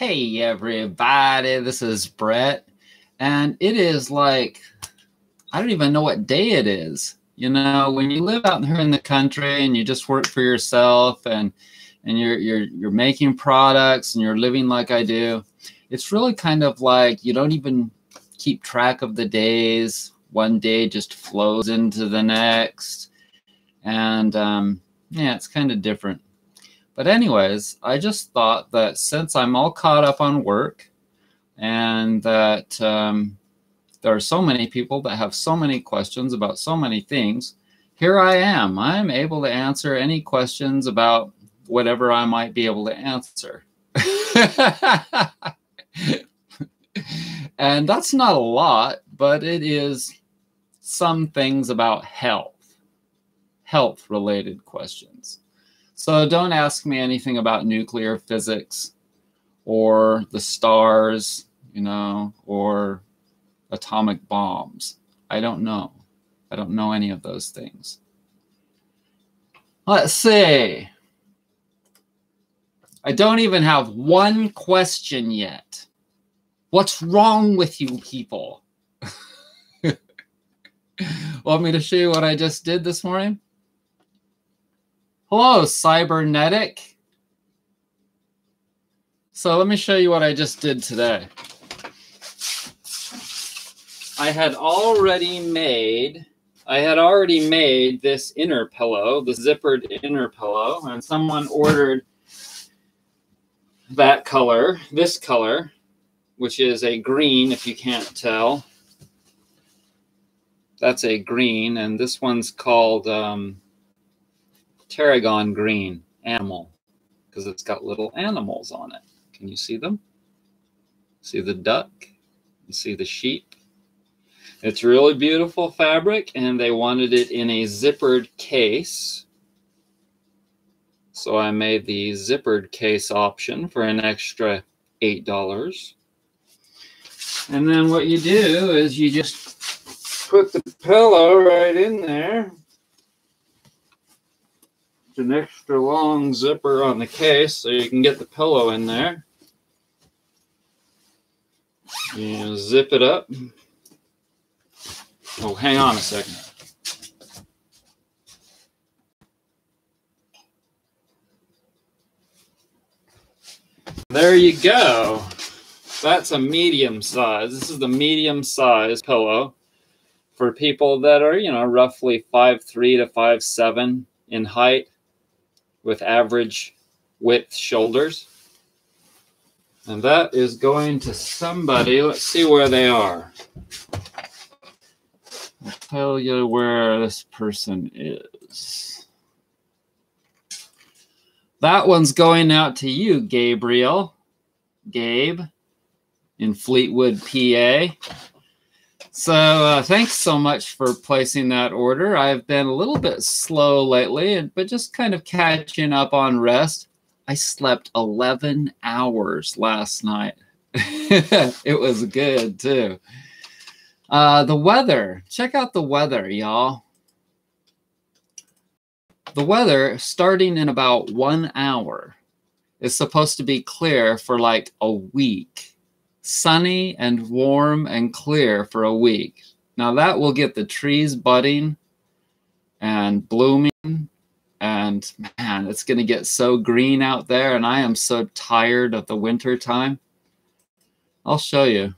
Hey everybody, this is Brett, and it is like, I don't even know what day it is. You know, when you live out here in the country and you just work for yourself and you're making products and you're living like I do, it's really kind of like you don't even keep track of the days. One day just flows into the next, and yeah, it's kind of different. But anyways, I just thought that since I'm all caught up on work and that there are so many people that have so many questions about so many things, here I am. I'm able to answer any questions about whatever I might be able to answer. And that's not a lot, but it is some things about health-related questions. So don't ask me anything about nuclear physics or the stars, you know, or atomic bombs. I don't know. I don't know any of those things. Let's see. I don't even have one question yet. What's wrong with you people? Want me to show you what I just did this morning? Hello, Cybernetic. So let me show you what I just did today. I had already made this inner pillow, the zippered inner pillow, and someone ordered that color, this color, which is a green, if you can't tell. That's a green, and this one's called Tarragon green, animal, because it's got little animals on it. Can you see them? See the duck? You see the sheep? It's really beautiful fabric, and they wanted it in a zippered case. So I made the zippered case option for an extra $8. And then what you do is you just put the pillow right in there. It's an extra long zipper on the case so you can get the pillow in there. You zip it up. Oh, hang on a second. There you go. That's a medium size. This is the medium size pillow for people that are, you know, roughly 5'3" to 5'7" in height with average width shoulders. And that is going to somebody. Let's see where they are. I'll tell you where this person is. That one's going out to you, Gabriel. Gabe in Fleetwood, PA. So thanks so much for placing that order. I've been a little bit slow lately, but just kind of catching up on rest. I slept 11 hours last night. It was good, too. The weather. Check out the weather, y'all. The weather, starting in about 1 hour, is supposed to be clear for like a week. Sunny and warm and clear for a week. Now that will get the trees budding and blooming, and man, it's going to get so green out there, and I am so tired of the winter time. I'll show you.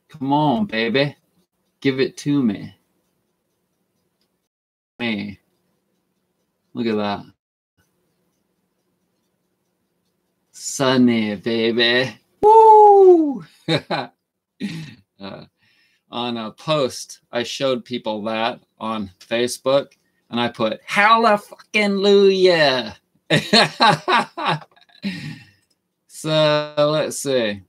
Come on, baby. Give it to me. Look at that. Sunny, baby. Woo! On a post, I showed people that on Facebook, and I put, hallelujah. So let's see.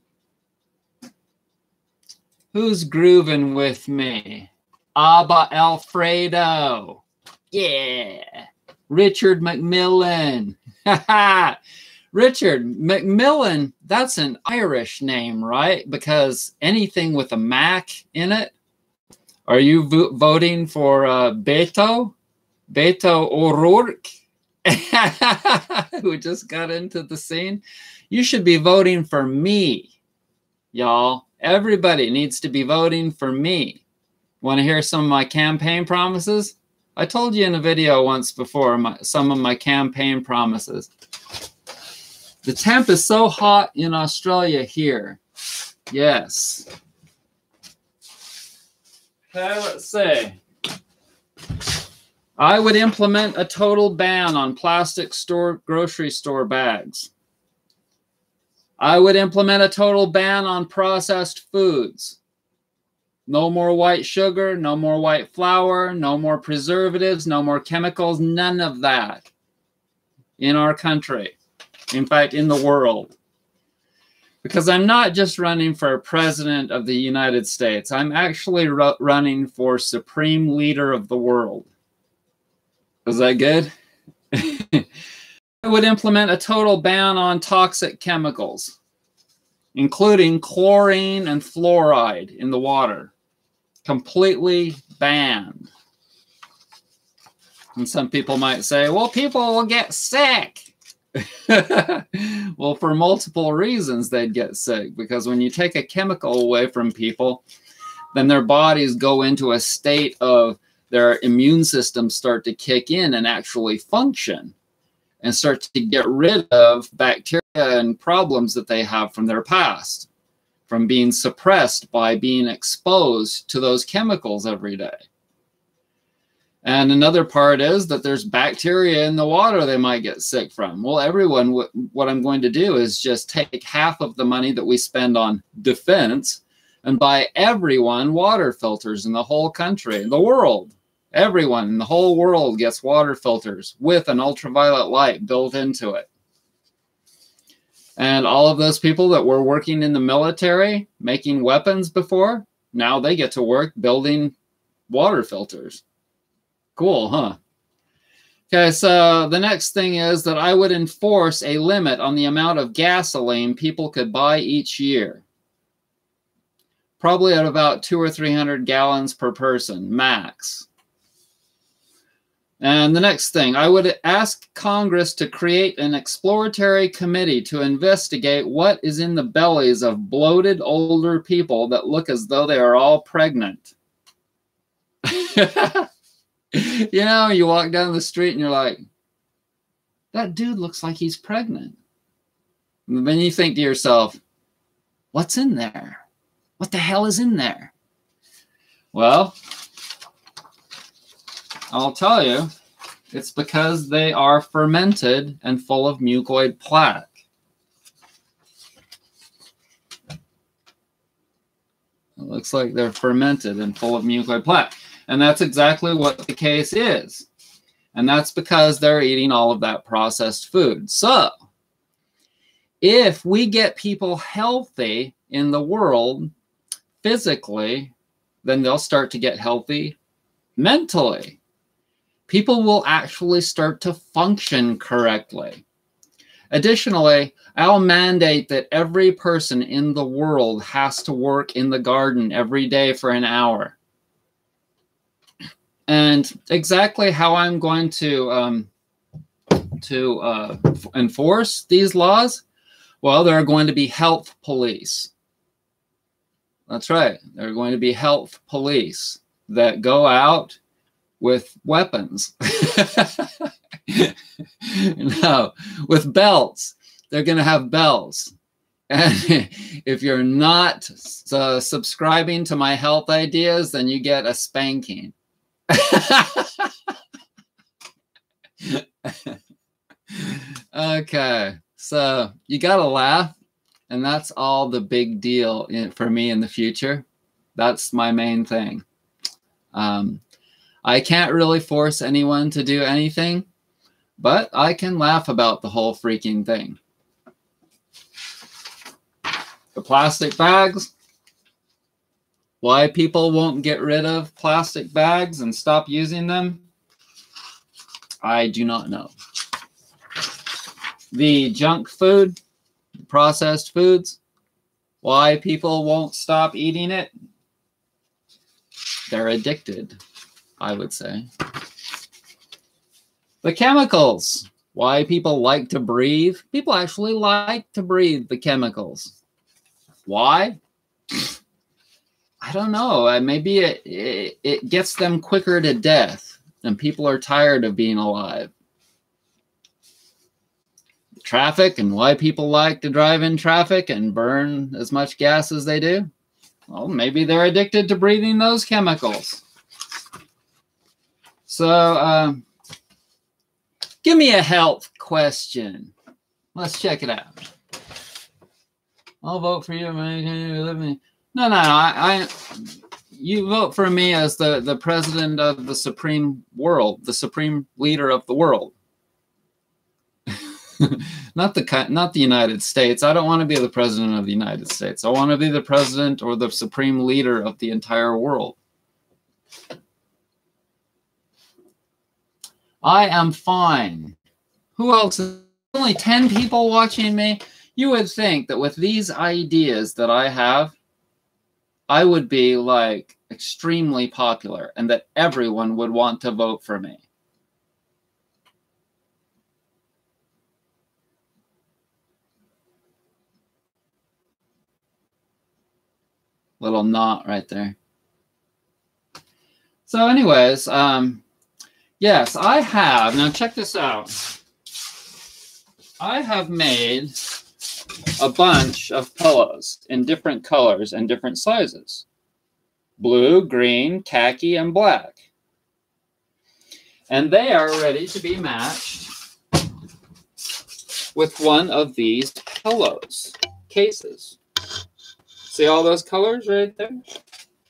Who's grooving with me? Abba Alfredo. Yeah. Richard McMillan. Richard McMillan, that's an Irish name, right? Because anything with a Mac in it. Are you voting for Beto? Beto O'Rourke? who just got into the scene, you should be voting for me, y'all. Everybody needs to be voting for me. Want to hear some of my campaign promises? I told you in a video once before some of my campaign promises. The temp is so hot in Australia here. Yes. Okay, let's see. I would implement a total ban on plastic grocery store bags. I would implement a total ban on processed foods. No more white sugar, no more white flour, no more preservatives, no more chemicals, none of that in our country. In fact, in the world. Because I'm not just running for president of the United States. I'm actually running for supreme leader of the world. Is that good? I would implement a total ban on toxic chemicals, including chlorine and fluoride in the water. Completely banned. And some people might say, well, people will get sick. Well, for multiple reasons, they'd get sick. Because when you take a chemical away from people, then their bodies go into a state of their immune systems start to kick in and actually function and start to get rid of bacteria and problems that they have from their past, from being suppressed by being exposed to those chemicals every day. And another part is that there's bacteria in the water they might get sick from. Well, everyone, what I'm going to do is just take half of the money that we spend on defense and buy everyone water filters in the whole country, the world. Everyone in the whole world gets water filters with an ultraviolet light built into it. And all of those people that were working in the military, making weapons before, now they get to work building water filters. Cool, huh? Okay, so the next thing is that I would enforce a limit on the amount of gasoline people could buy each year. Probably at about 200 or 300 gallons per person, max. And the next thing, I would ask Congress to create an exploratory committee to investigate what is in the bellies of bloated older people that look as though they are all pregnant. You know, you walk down the street and you're like, that dude looks like he's pregnant. And then you think to yourself, what's in there? What the hell is in there? Well, I'll tell you, it's because they are fermented and full of mucoid plaque. It looks like they're fermented and full of mucoid plaque. And that's exactly what the case is. And that's because they're eating all of that processed food. So, if we get people healthy in the world physically, then they'll start to get healthy mentally. People will actually start to function correctly. Additionally, I'll mandate that every person in the world has to work in the garden every day for an hour. And exactly how I'm going to enforce these laws, well, there are going to be health police. That's right. There are going to be health police that go out with weapons. No, with belts. They're going to have belts. And if you're not subscribing to my health ideas, then you get a spanking. Okay, so you gotta laugh, and that's all the big deal for me in the future. That's my main thing. I can't really force anyone to do anything, but I can laugh about the whole freaking thing. The plastic bags. Why people won't get rid of plastic bags and stop using them, I do not know. The junk food, processed foods, why people won't stop eating it, they're addicted, I would say. The chemicals, Why people like to breathe? People actually like to breathe the chemicals. Why? I don't know. Maybe it gets them quicker to death, and people are tired of being alive. Traffic, and why people like to drive in traffic and burn as much gas as they do? Well, maybe they're addicted to breathing those chemicals. So, give me a health question. Let's check it out. I'll vote for you. No. You vote for me as the president of the supreme world, the supreme leader of the world. Not the United States. I don't want to be the president of the United States. I want to be the president or the supreme leader of the entire world. I am fine. Who else? Only 10 people watching me. You would think that with these ideas that I have, I would be like extremely popular and that everyone would want to vote for me. Little knot right there. So anyways, yes, I have. Now check this out. I have made a bunch of pillows in different colors and different sizes. Blue, green, khaki, and black. And they are ready to be matched with one of these pillows cases. See all those colors right there?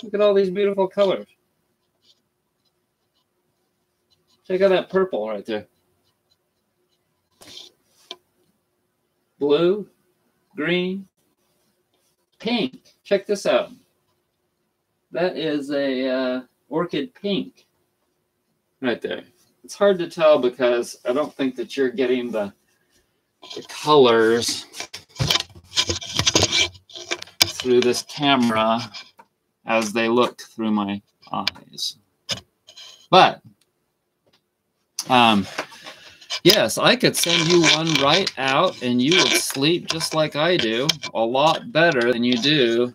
Look at all these beautiful colors. Check out that purple right there. Blue, green, pink. Check this out. That is a orchid pink right there. It's hard to tell because I don't think that you're getting the colors through this camera as they look through my eyes. But yes, I could send you one right out and you would sleep just like I do, a lot better than you do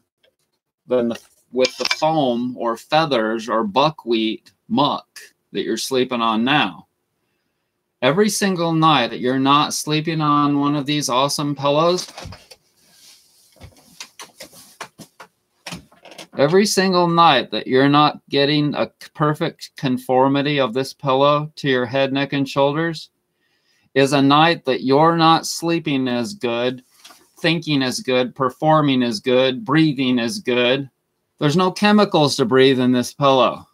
with the foam or feathers or buckwheat muck that you're sleeping on now. Every single night that you're not sleeping on one of these awesome pillows, every single night that you're not getting a perfect conformity of this pillow to your head, neck, and shoulders is a night that you're not sleeping as good, thinking as good, performing as good, breathing as good. There's no chemicals to breathe in this pillow.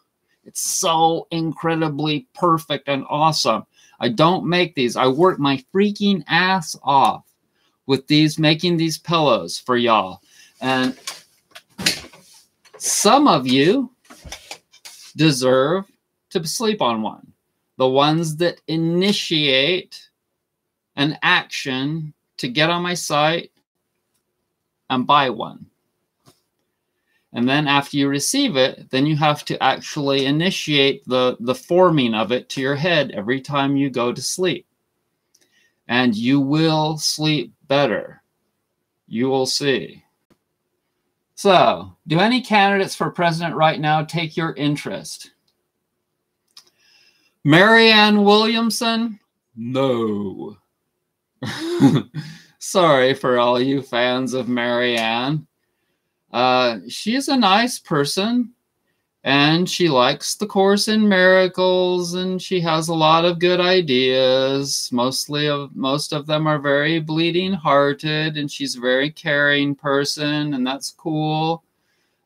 It's so incredibly perfect and awesome. I don't make these. I work my freaking ass off with these, making these pillows for y'all. And some of you deserve to sleep on one. The ones that initiate an action to get on my site and buy one. And then after you receive it, then you have to actually initiate the forming of it to your head every time you go to sleep. And you will sleep better. You will see. So, do any candidates for president right now take your interest? Marianne Williamson? No. Sorry for all you fans of Marianne. She's a nice person, and she likes the Course in Miracles, and she has a lot of good ideas. Most of them are very bleeding hearted, and she's a very caring person, and that's cool.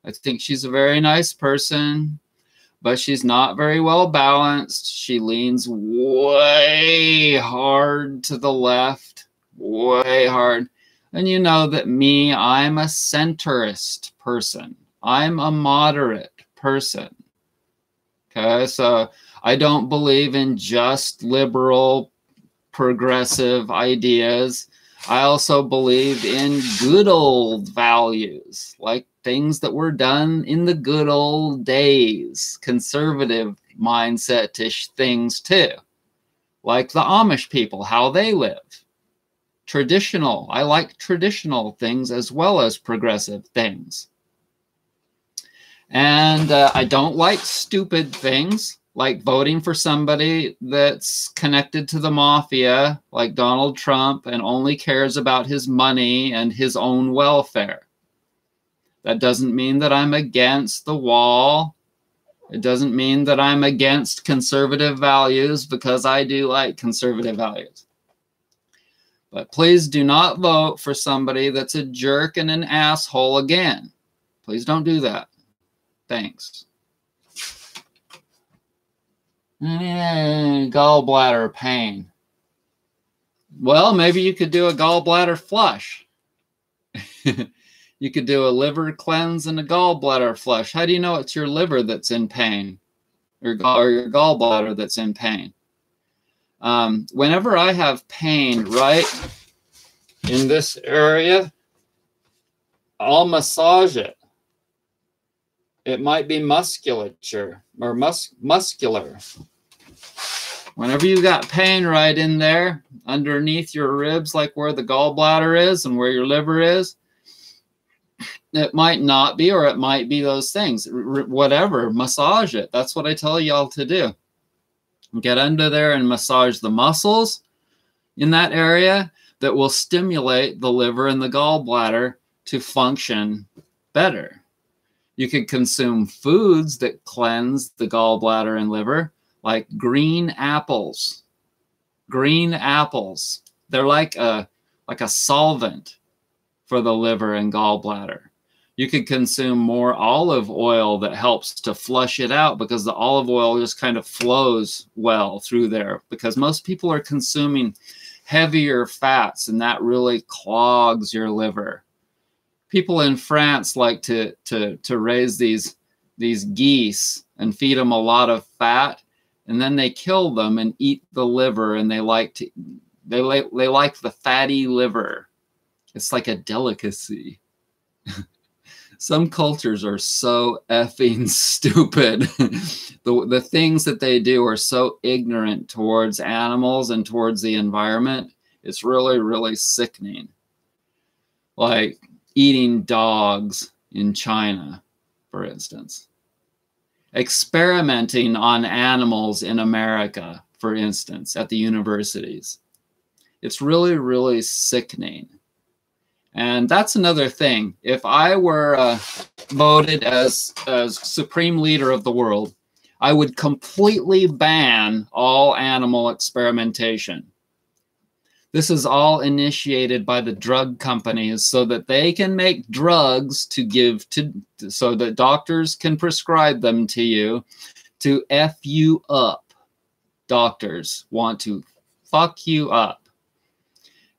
I think she's a very nice person, but she's not very well balanced. She leans way hard to the left, way hard. And you know that me, I'm a centrist person. I'm a moderate person. Okay, so I don't believe in just liberal, progressive ideas. I also believe in good old values, like things that were done in the good old days, conservative mindset-ish things too. like the Amish people, how they live. Traditional. I like traditional things as well as progressive things. And I don't like stupid things like voting for somebody that's connected to the mafia, like Donald Trump, and only cares about his money and his own welfare. That doesn't mean that I'm against the wall. It doesn't mean that I'm against conservative values, because I do like conservative values. But please do not vote for somebody that's a jerk and an asshole again. Please don't do that. Thanks. Gallbladder pain. Well, maybe you could do a gallbladder flush. You could do a liver cleanse and a gallbladder flush. How do you know it's your liver that's in pain, or your gallbladder that's in pain? Whenever I have pain right in this area, I'll massage it. It might be musculature or muscular. Whenever you got pain right in there underneath your ribs, like where the gallbladder is and where your liver is, it might not be, or it might be those things. Whatever, massage it. That's what I tell y'all to do. Get under there and massage the muscles in that area that will stimulate the liver and the gallbladder to function better. You could consume foods that cleanse the gallbladder and liver, like green apples. Green apples. They're like a solvent for the liver and gallbladder. You could consume more olive oil that helps to flush it out, because the olive oil just kind of flows well through there, because most people are consuming heavier fats, and that really clogs your liver. People in France like to raise these geese and feed them a lot of fat, and then they kill them and eat the liver, and they like the fatty liver. It's like a delicacy. Some cultures are so effing stupid. The things that they do are so ignorant towards animals and towards the environment. It's really, really sickening. Like eating dogs in China, for instance. Experimenting on animals in America, for instance, at the universities. It's really, really sickening. And that's another thing. If I were voted as supreme leader of the world, I would completely ban all animal experimentation. This is all initiated by the drug companies so that they can make drugs to give to, so that doctors can prescribe them to you to F you up. Doctors want to fuck you up.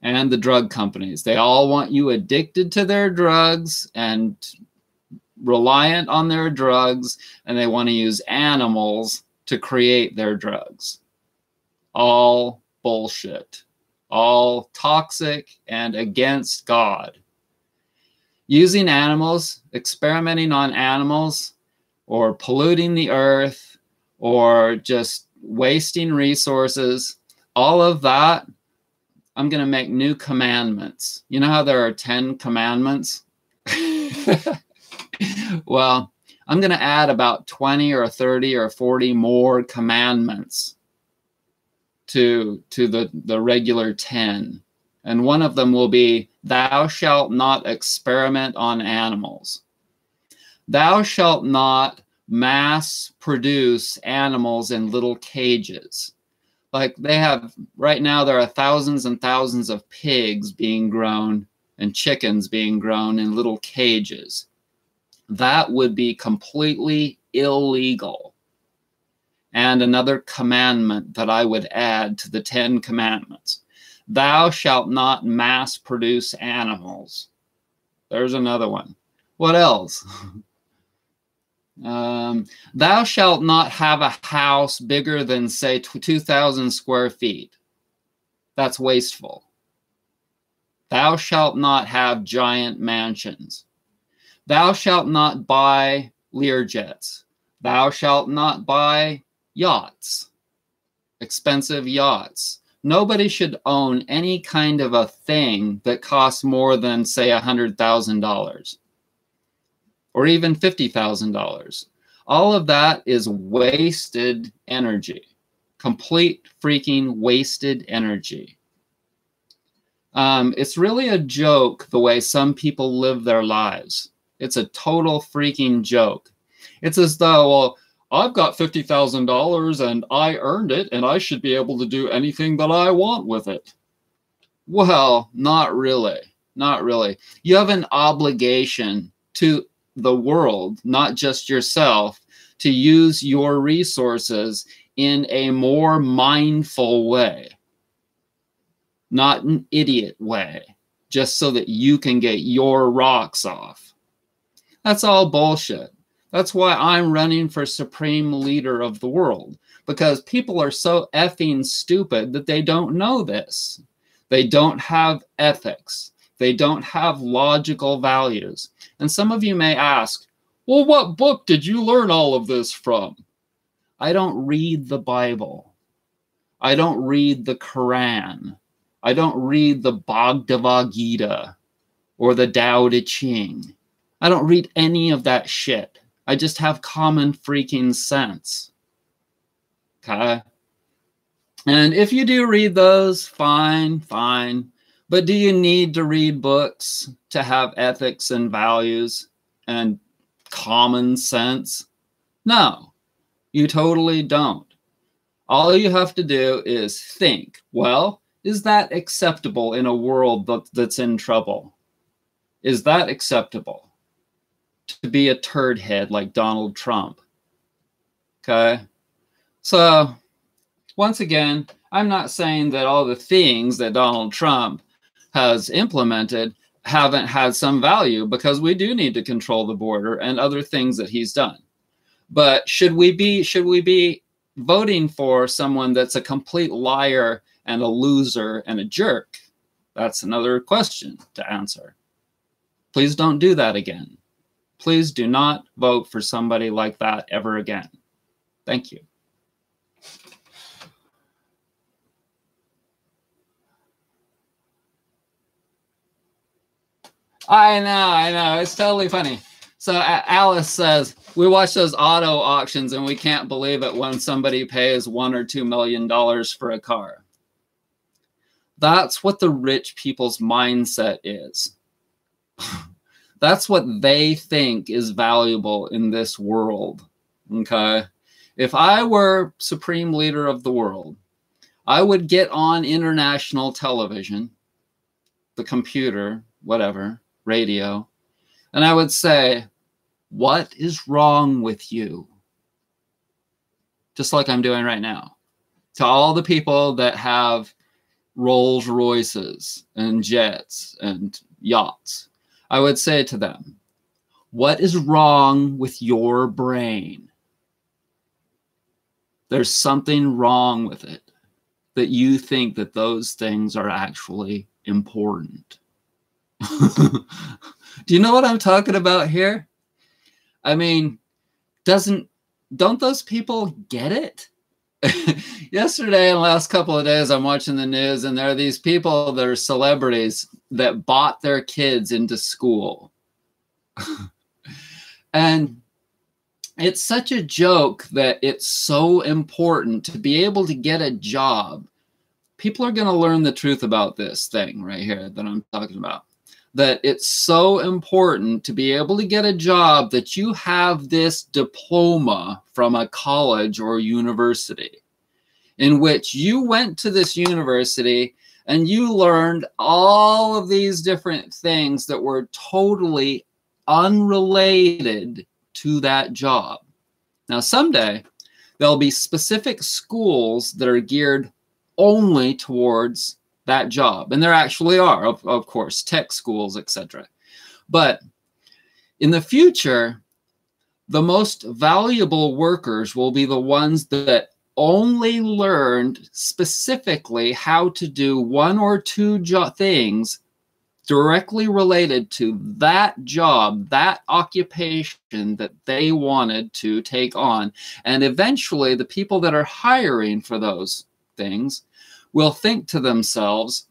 And the drug companies, they all want you addicted to their drugs and reliant on their drugs, and they want to use animals to create their drugs. All bullshit. All toxic and against God. Using animals, experimenting on animals, or polluting the earth, or just wasting resources, all of that, I'm going to make new commandments. You know how there are 10 commandments? Well, I'm going to add about 20 or 30 or 40 more commandments to the regular 10. And one of them will be, thou shalt not experiment on animals. Thou shalt not mass produce animals in little cages. Like they have, right now there are thousands and thousands of pigs being grown and chickens being grown in little cages. That would be completely illegal. And another commandment that I would add to the 10 commandments. Thou shalt not mass produce animals. There's another one. What else? Thou shalt not have a house bigger than, say, 2,000 square feet. That's wasteful. Thou shalt not have giant mansions. Thou shalt not buy Learjets. Thou shalt not buy yachts. expensive yachts. Nobody should own any kind of a thing that costs more than, say, $100,000 or even $50,000. All of that is wasted energy, complete freaking wasted energy. It's really a joke the way some people live their lives. It's a total freaking joke. It's as though, well, I've got $50,000 and I earned it and I should be able to do anything that I want with it. Well, not really. Not really. You have an obligation to the world, not just yourself, to use your resources in a more mindful way, not an idiot way, just so that you can get your rocks off. That's all bullshit. That's why I'm running for supreme leader of the world, because people are so effing stupid that they don't know this. They don't have ethics. They don't have logical values. And some of you may ask, well, what book did you learn all of this from? I don't read the Bible. I don't read the Quran. I don't read the Bhagavad Gita or the Tao Te Ching. I don't read any of that shit. I just have common freaking sense. Okay? And if you do read those, fine, fine. But do you need to read books to have ethics and values and common sense? No, you totally don't. All you have to do is think, well, is that acceptable in a world that's in trouble? Is that acceptable? To be a turd head like Donald Trump. Okay? So, once again, I'm not saying that all the things that Donald Trump has implemented haven't had some value, because we do need to control the border and other things that he's done. But should we be voting for someone that's a complete liar and a loser and a jerk? That's another question to answer. Please don't do that again. Please do not vote for somebody like that ever again. Thank you. I know. It's totally funny. So Alice says, we watch those auto auctions and we can't believe it when somebody pays $1 or $2 million for a car. That's what the rich people's mindset is. That's what they think is valuable in this world. Okay? If I were supreme leader of the world, I would get on international television, the computer, whatever, radio, and I would say, what is wrong with you? Just like I'm doing right now. To all the people that have Rolls Royces and jets and yachts, I would say to them, what is wrong with your brain? There's something wrong with it that you think that those things are actually important. Do you know what I'm talking about here? I mean, don't those people get it? Yesterday and the last couple of days, I'm watching the news, and there are these people that are celebrities that bought their kids into school. And it's such a joke that it's so important to be able to get a job. People are going to learn the truth about this thing right here that I'm talking about. That it's so important to be able to get a job that you have this diploma from a college or university in which you went to this university and you learned all of these different things that were totally unrelated to that job. Now, someday there'll be specific schools that are geared only towards that job. And there actually are, of course, tech schools, etc. But in the future, the most valuable workers will be the ones that only learned specifically how to do one or two things directly related to that job, that occupation that they wanted to take on. And eventually, the people that are hiring for those things will think to themselves,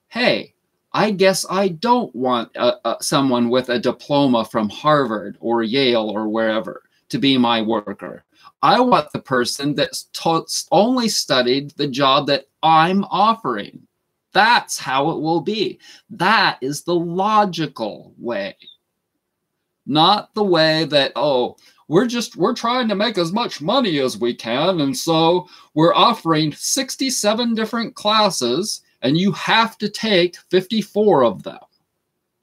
hey, I guess I don't want someone with a diploma from Harvard or Yale or wherever to be my worker. I want the person that's only studied the job that I'm offering. That's how it will be. That is the logical way. Not the way that, oh, we're trying to make as much money as we can, and so we're offering 67 different classes, and you have to take 54 of them.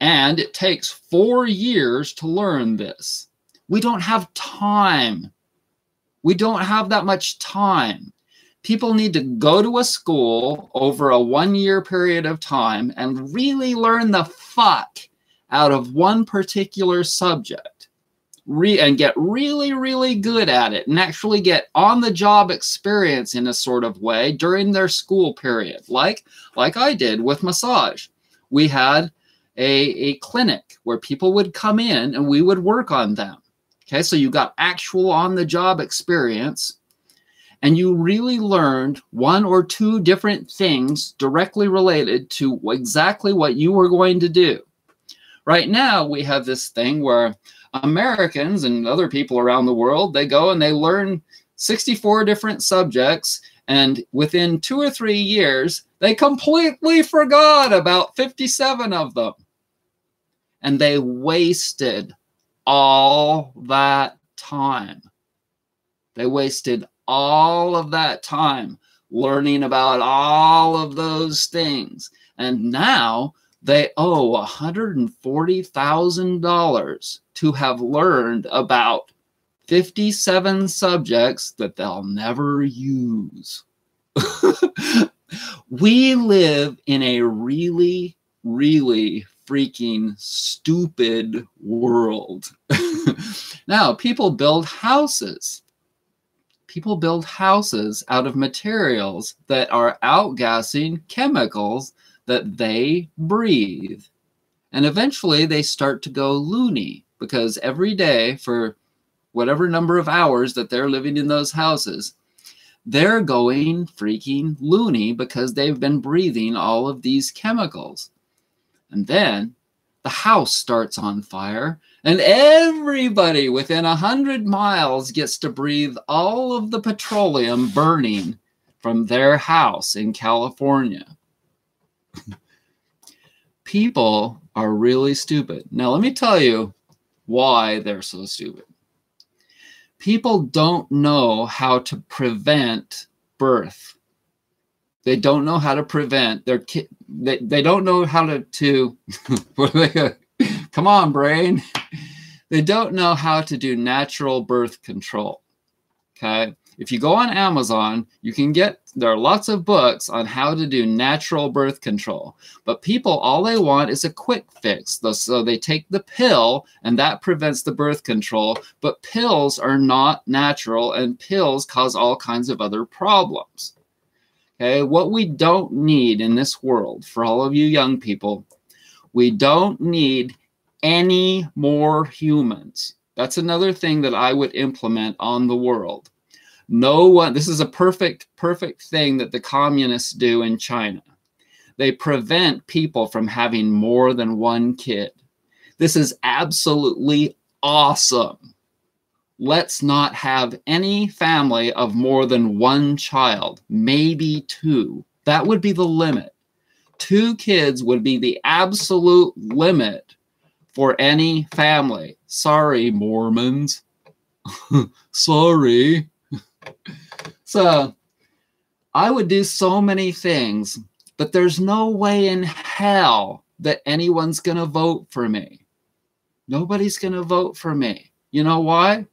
And it takes 4 years to learn this. We don't have time. We don't have that much time. People need to go to a school over a 1-year period of time and really learn the fuck out of one particular subject and get really, really good at it and actually get on-the-job experience in a sort of way during their school period, like I did with massage. We had a clinic where people would come in and we would work on them. Okay, so you got actual on-the-job experience, and you really learned 1 or 2 different things directly related to exactly what you were going to do. Right now, we have this thing where Americans and other people around the world, they go and they learn 64 different subjects, and within 2 or 3 years, they completely forgot about 57 of them. And they wasted all that time. They wasted all of that time learning about all of those things. And now they owe $140,000 to have learned about 57 subjects that they'll never use. We live in a really, really freaking stupid world. Now, people build houses. People build houses out of materials that are outgassing chemicals that they breathe. And eventually they start to go loony, because every day for whatever number of hours that they're living in those houses, they're going freaking loony because they've been breathing all of these chemicals. And then the house starts on fire, and everybody within 100 miles gets to breathe all of the petroleum burning from their house in California. People are really stupid. Now, let me tell you why they're so stupid. People don't know how to prevent birth. They don't know how to prevent their kid. They don't know how to what are they, come on, brain. They don't know how to do natural birth control. Okay. If you go on Amazon, you can there are lots of books on how to do natural birth control. But people, all they want is a quick fix. So they take the pill, and that prevents the birth control. But pills are not natural, and pills cause all kinds of other problems. Okay, what we don't need in this world, for all of you young people, we don't need any more humans. That's another thing that I would implement on the world. No one, this is a perfect thing that the communists do in China. They prevent people from having more than one kid. This is absolutely awesome. Let's not have any family of more than one child, maybe 2. That would be the limit. 2 kids would be the absolute limit for any family. Sorry, Mormons. Sorry. So I would do so many things, but there's no way in hell that anyone's going to vote for me. Nobody's going to vote for me. You know why?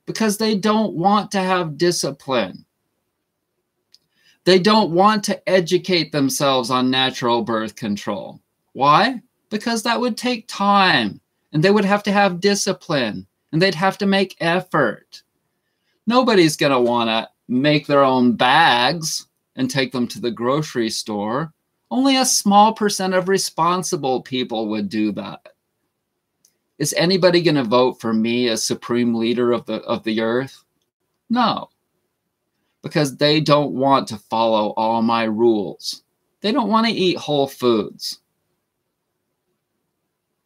Because they don't want to have discipline. They don't want to educate themselves on natural birth control. Why? Because that would take time, and they would have to have discipline, and they'd have to make effort. Nobody's going to want to make their own bags and take them to the grocery store. Only a small percent of responsible people would do that. Is anybody going to vote for me as supreme leader of the earth? No. because they don't want to follow all my rules. They don't want to eat whole foods.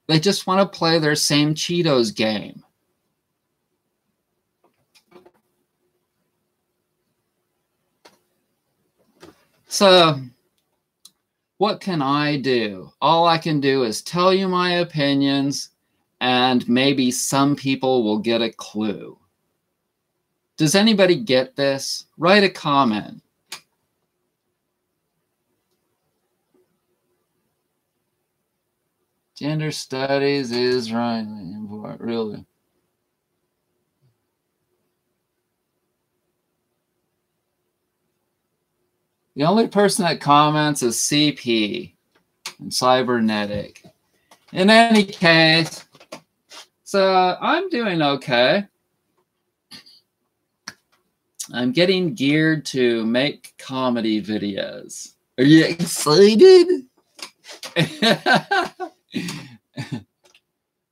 They just want to play their same Cheetos game. So, what can I do? All I can do is tell you my opinions, and maybe some people will get a clue. Does anybody get this? Write a comment. Gender studies is right. Really? The only person that comments is CP and Cybernetic. In any case, so I'm doing okay. I'm getting geared to make comedy videos. Are you excited?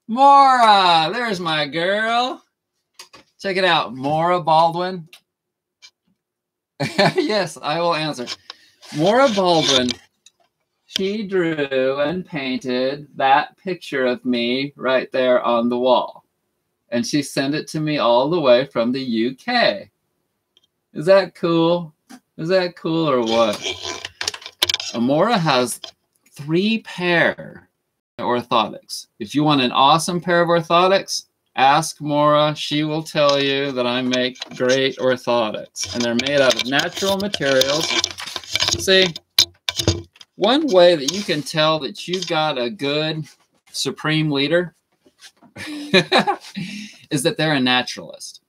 Maura, there's my girl. Check it out, Maura Baldwin. Yes, I will answer. Maura Baldwin, she drew and painted that picture of me right there on the wall. And she sent it to me all the way from the UK. Is that cool? Is that cool or what? Maura has 3 pair of orthotics. If you want an awesome pair of orthotics, ask Maura. She will tell you that I make great orthotics. And they're made out of natural materials. See, one way that you can tell that you've got a good supreme leader is that they're a naturalist.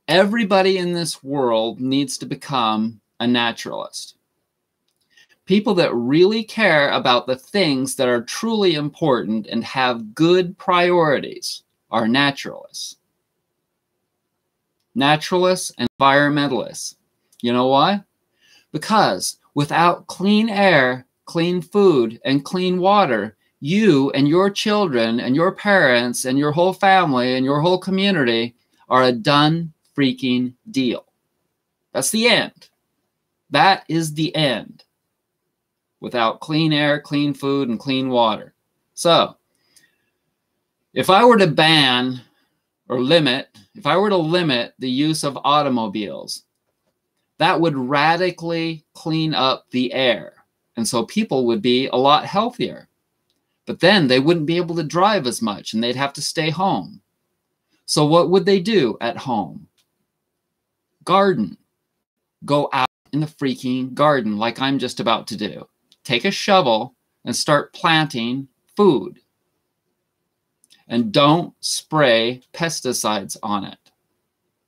Everybody in this world needs to become a naturalist. People that really care about the things that are truly important and have good priorities are naturalists. Naturalists and environmentalists. You know why? Because without clean air, clean food, and clean water, you and your children and your parents and your whole family and your whole community are a done freaking deal. That's the end. That is the end. Without clean air, clean food, and clean water. So, if I were to ban or limit, if I were to limit the use of automobiles, that would radically clean up the air. And so people would be a lot healthier. But then they wouldn't be able to drive as much and they'd have to stay home. So what would they do at home? Garden. Go out in the freaking garden like I'm just about to do. Take a shovel and start planting food. And don't spray pesticides on it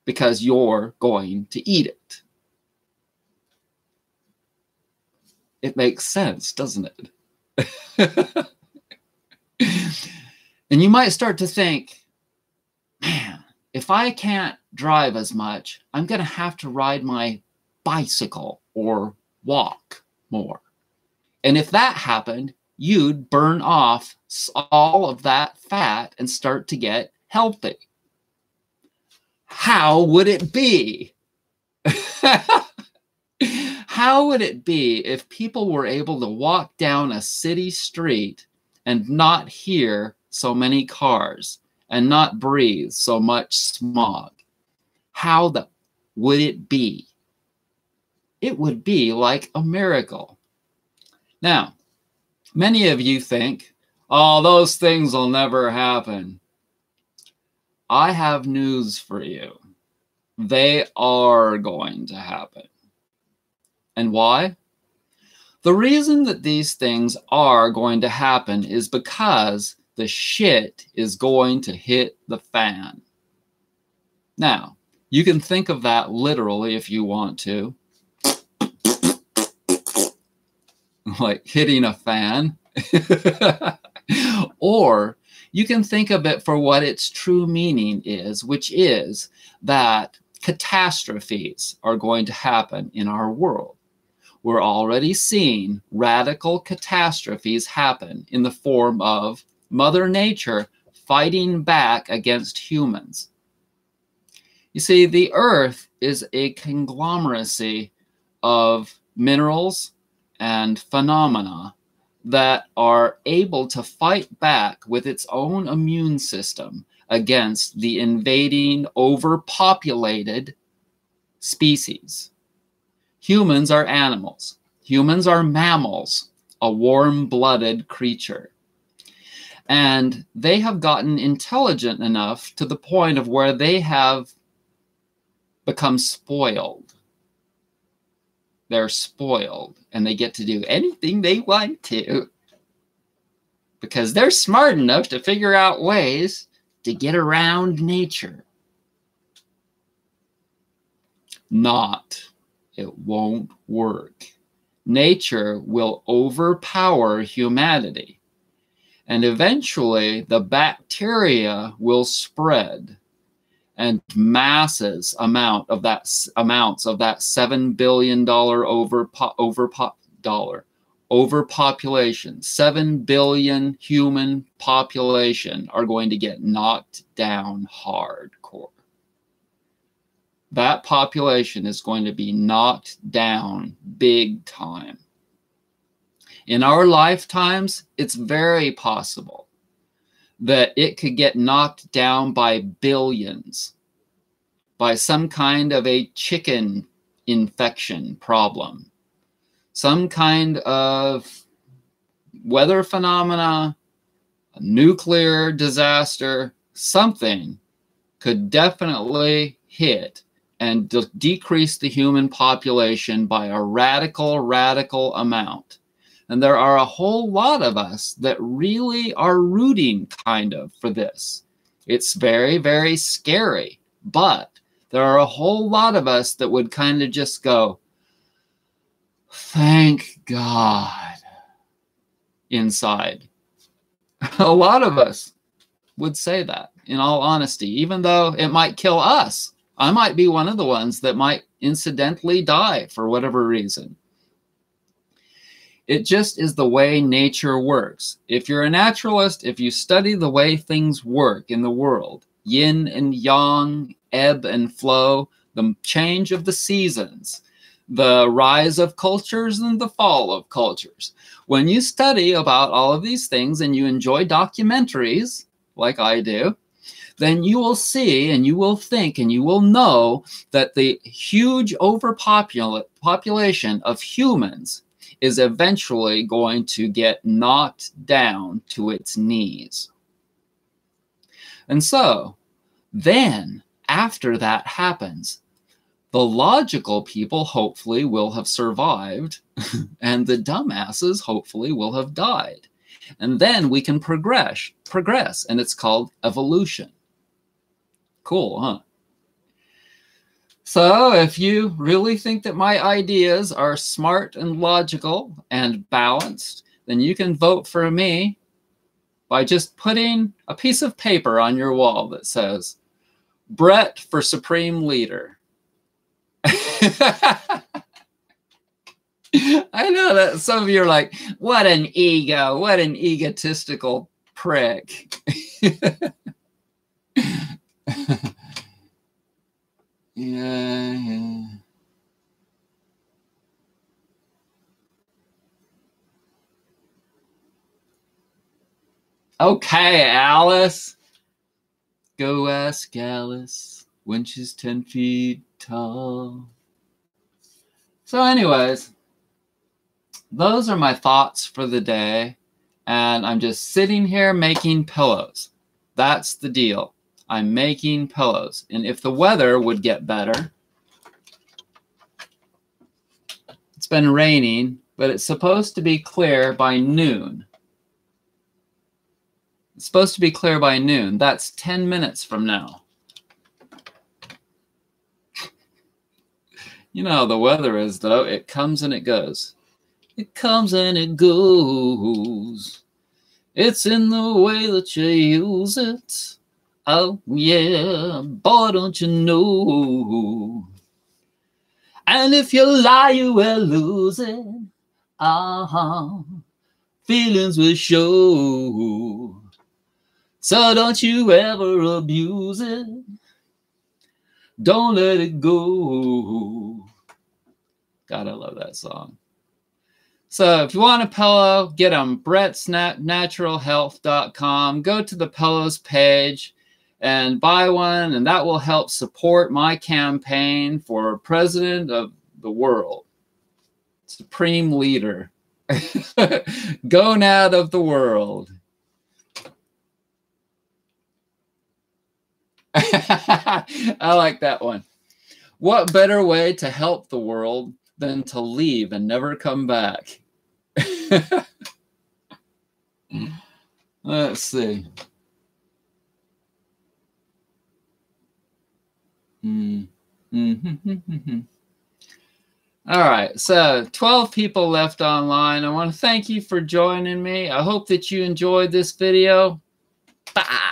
because you're going to eat it. It makes sense, doesn't it? And you might start to think, man, if I can't drive as much, I'm going to have to ride my bicycle or walk more. And if that happened, you'd burn off all of that fat and start to get healthy. How would it be? How would it be if people were able to walk down a city street and not hear so many cars and not breathe so much smog? How would it be? It would be like a miracle. Now, many of you think, oh, those things will never happen. I have news for you. They are going to happen. And why? The reason that these things are going to happen is because the shit is going to hit the fan. Now, you can think of that literally if you want to. Like hitting a fan. Or you can think of it for what its true meaning is, which is that catastrophes are going to happen in our world. We're already seeing radical catastrophes happen in the form of Mother Nature fighting back against humans. You see, the Earth is a conglomeracy of minerals and phenomena that are able to fight back with its own immune system against the invading, overpopulated species. Humans are animals. Humans are mammals, a warm-blooded creature. And they have gotten intelligent enough to the point of where they have become spoiled. They're spoiled, and they get to do anything they want to because they're smart enough to figure out ways to get around nature. It won't work. Nature will overpower humanity, and eventually the bacteria will spread, and amounts of that $7 billion overpopulation, 7 billion human population are going to get knocked down hardcore. That population is going to be knocked down big time. In our lifetimes, it's very possible that it could get knocked down by billions by some kind of a chicken infection problem, some kind of weather phenomena, a nuclear disaster, something could definitely hit and decrease the human population by a radical amount. And there are a whole lot of us that really are rooting kind of for this. It's very, very scary, but there are a whole lot of us that would kind of just go, thank God, inside. A lot of us would say that, in all honesty, even though it might kill us. I might be one of the ones that might incidentally die for whatever reason. It just is the way nature works. If you're a naturalist, if you study the way things work in the world, yin and yang, ebb and flow, the change of the seasons, the rise of cultures and the fall of cultures. When you study about all of these things and you enjoy documentaries, like I do, then you will see and you will think and you will know that the huge overpopulation of humans is eventually going to get knocked down to its knees. And so, then, after that happens, the logical people hopefully will have survived, and the dumbasses hopefully will have died. And then we can progress, and it's called evolution. Cool, huh? So if you really think that my ideas are smart and logical and balanced, then you can vote for me by just putting a piece of paper on your wall that says, Brett for Supreme Leader. I know that some of you are like, what an ego, what an egotistical prick. Yeah. Okay, Alice. Go ask Alice when she's 10 feet tall. So anyways, those are my thoughts for the day. And I'm just sitting here making pillows. That's the deal. I'm making pillows. And if the weather would get better, it's been raining, but it's supposed to be clear by noon. It's supposed to be clear by noon. That's 10 minutes from now. You know how the weather is, though. It comes and it goes. It comes and it goes. It's in the way that you use it. Oh, yeah, boy, don't you know? And if you lie, you will lose it. Feelings will show. So don't you ever abuse it. Don't let it go. God, I love that song. So if you want a pillow, get them. Brett'sNaturalHealth.com. Go to the pillows page and buy one, and that will help support my campaign for president of the world. Supreme leader. Gonad of the world. I like that one. What better way to help the world than to leave and never come back? Let's see. All right, so 12 people left online. I want to thank you for joining me. I hope that you enjoyed this video. Bye.